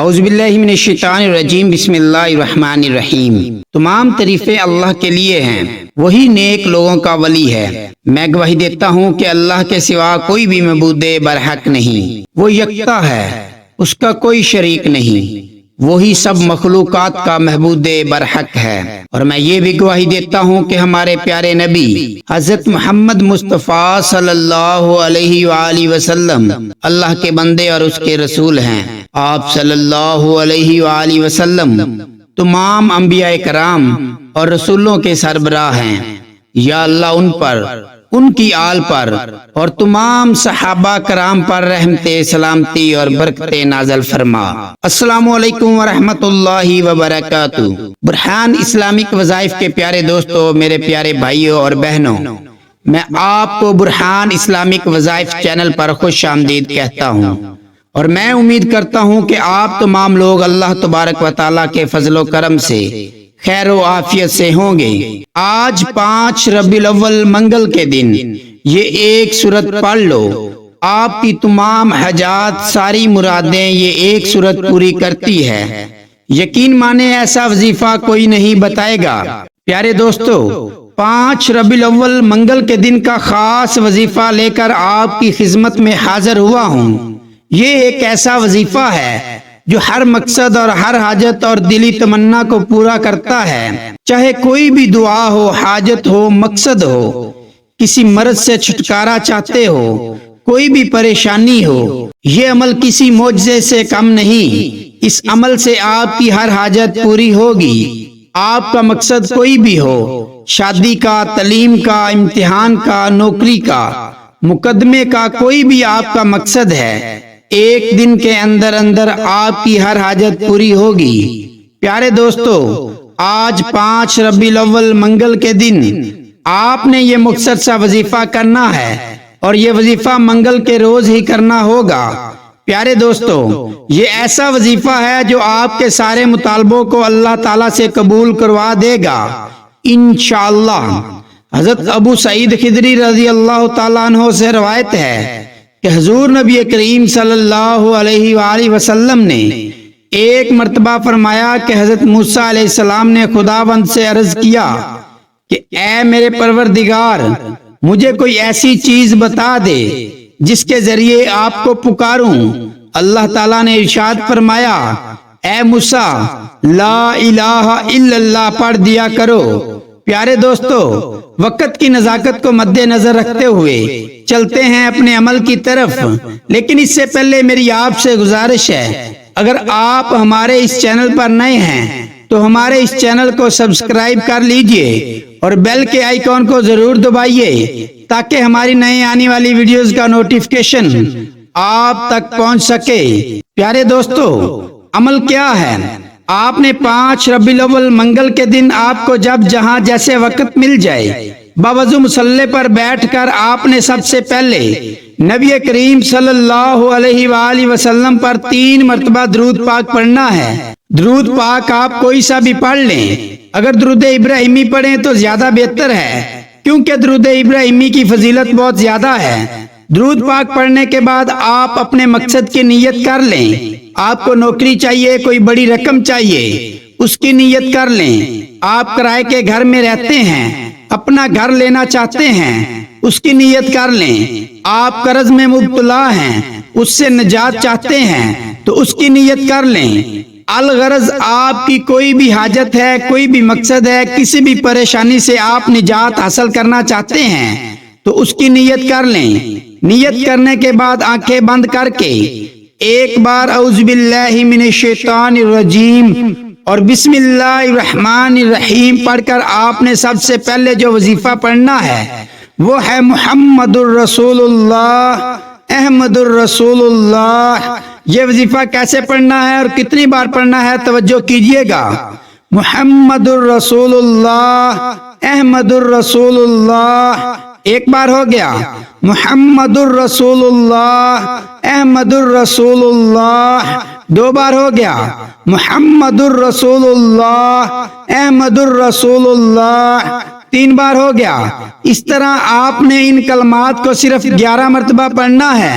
اعوذ باللہ من الشیطان الرجیم، بسم اللہ الرحمن الرحیم۔ تمام تعریفیں اللہ کے لیے ہیں، وہی نیک لوگوں کا ولی ہے۔ میں گواہی دیتا ہوں کہ اللہ کے سوا کوئی بھی معبود برحق نہیں، وہ یکتا ہے، اس کا کوئی شریک نہیں، وہی سب مخلوقات کا محبود برحق ہے۔ اور میں یہ بھی گواہی دیتا ہوں کہ ہمارے پیارے نبی حضرت محمد مصطفیٰ صلی اللہ علیہ وآلہ وسلم اللہ کے بندے اور اس کے رسول ہیں۔ آپ صلی اللہ علیہ وآلہ وسلم تمام انبیاء کرام اور رسولوں کے سربراہ ہیں۔ یا اللہ ان پر، ان کی آل پر اور تمام صحابہ کرام پر رحمت، سلامتی اور برکت نازل فرما۔ السلام علیکم ورحمۃ اللہ وبرکاتہ۔ برہان اسلامک وظائف کے پیارے دوستو، میرے پیارے بھائیوں اور بہنوں، میں آپ کو برہان اسلامک وظائف چینل پر خوش آمدید کہتا ہوں، اور میں امید کرتا ہوں کہ آپ تمام لوگ اللہ تبارک و تعالیٰ کے فضل و کرم سے خیر و عافیت سے ہوں گے۔ آج 5 ربیع الاول منگل کے دن یہ ایک سورت پڑھ لو، آپ کی تمام حاجات، ساری مرادیں یہ ایک سورت پوری کرتی ہے۔ یقین مانے ایسا وظیفہ کوئی نہیں بتائے گا۔ پیارے دوستو، 5 ربیع الاول منگل کے دن کا خاص وظیفہ لے کر آپ کی خدمت میں حاضر ہوا ہوں۔ یہ ایک ایسا وظیفہ ہے جو ہر مقصد اور ہر حاجت اور دلی تمنا کو پورا کرتا ہے، چاہے کوئی بھی دعا ہو، حاجت ہو، مقصد ہو، کسی مرض سے چھٹکارا چاہتے ہو، کوئی بھی پریشانی ہو، یہ عمل کسی معجزے سے کم نہیں۔ اس عمل سے آپ کی ہر حاجت پوری ہوگی۔ آپ کا مقصد کوئی بھی ہو، شادی کا، تعلیم کا، امتحان کا، نوکری کا، مقدمے کا، کوئی بھی آپ کا مقصد ہے، ایک دن کے اندر اندر آپ کی ہر حاجت پوری ہوگی۔ پیارے دوستو، آج 5 ربیع الاول منگل کے دن آپ نے یہ مختصر سا وظیفہ کرنا ہے، اور یہ وظیفہ منگل کے روز ہی کرنا ہوگا۔ پیارے دوستو، یہ ایسا وظیفہ ہے جو آپ کے سارے مطالبوں کو اللہ تعالیٰ سے قبول کروا دے گا انشاءاللہ۔ حضرت ابو سعید خدری رضی اللہ تعالیٰ عنہ سے روایت ہے کہ حضور نبی کریم صلی اللہ علیہ وآلہ وسلم نے ایک مرتبہ فرمایا کہ حضرت موسیٰ علیہ السلام نے خداوند سے عرض کیا کہ اے میرے پروردگار، مجھے کوئی ایسی چیز بتا دے جس کے ذریعے آپ کو پکاروں۔ اللہ تعالیٰ نے ارشاد فرمایا، اے موسیٰ، لا الہ الا اللہ پڑھ دیا کرو۔ پیارے دوستو، وقت کی نزاکت کو مد نظر رکھتے ہوئے چلتے ہیں اپنے عمل کی طرف، لیکن اس سے پہلے میری آپ سے گزارش ہے، اگر آپ ہمارے اس چینل پر نئے ہیں تو ہمارے اس چینل کو سبسکرائب کر لیجئے اور بیل کے آئیکن کو ضرور دبائیے تاکہ ہماری نئے آنے والی ویڈیوز کا نوٹیفیکیشن آپ تک پہنچ سکے۔ پیارے دوستو، عمل کیا ہے؟ آپ نے 5 ربیع الاول منگل کے دن آپ کو جب جہاں جیسے وقت مل جائے، باوضو مصلی پر بیٹھ کر آپ نے سب سے پہلے نبی کریم صلی اللہ علیہ وآلہ وسلم پر 3 مرتبہ درود پاک پڑھنا ہے۔ درود پاک آپ کوئی سا بھی پڑھ لیں، اگر درود ابراہیمی پڑھیں تو زیادہ بہتر ہے، کیونکہ درود ابراہیمی کی فضیلت بہت زیادہ ہے۔ درود پاک پڑھنے کے بعد آپ اپنے مقصد کی نیت کر لیں۔ آپ کو نوکری چاہیے، کوئی بڑی رقم چاہیے، اس کی نیت کر لیں۔ آپ کرائے کے گھر میں رہتے ہیں، اپنا گھر لینا چاہتے ہیں، اس کی نیت کر لیں۔ آپ قرض میں مبتلا ہیں، اس سے نجات چاہتے ہیں تو اس کی نیت کر لیں۔ الغرض آپ کی کوئی بھی حاجت ہے، کوئی بھی مقصد ہے، کسی بھی پریشانی سے آپ نجات حاصل کرنا چاہتے ہیں تو اس کی نیت کر لیں۔ نیت کرنے کے بعد آنکھیں بند کر کے ایک بار اعوذ باللہ من الشیطان الرجیم اور بسم اللہ الرحمن الرحیم پڑھ کر آپ نے سب سے پہلے جو وظیفہ پڑھنا ہے وہ ہے محمد الرسول اللہ، احمد الرسول اللہ۔ یہ وظیفہ کیسے پڑھنا ہے اور کتنی بار پڑھنا ہے، توجہ کیجئے گا۔ محمد الرسول اللہ، احمد الرسول اللہ، ایک بار ہو گیا۔ محمد الرسول اللہ، احمد الرسول اللہ، 2 بار ہو گیا۔ محمد الرسول اللہ، احمد الرسول اللہ، 3 بار ہو گیا۔ اس طرح آپ نے ان کلمات کو صرف 11 مرتبہ پڑھنا ہے۔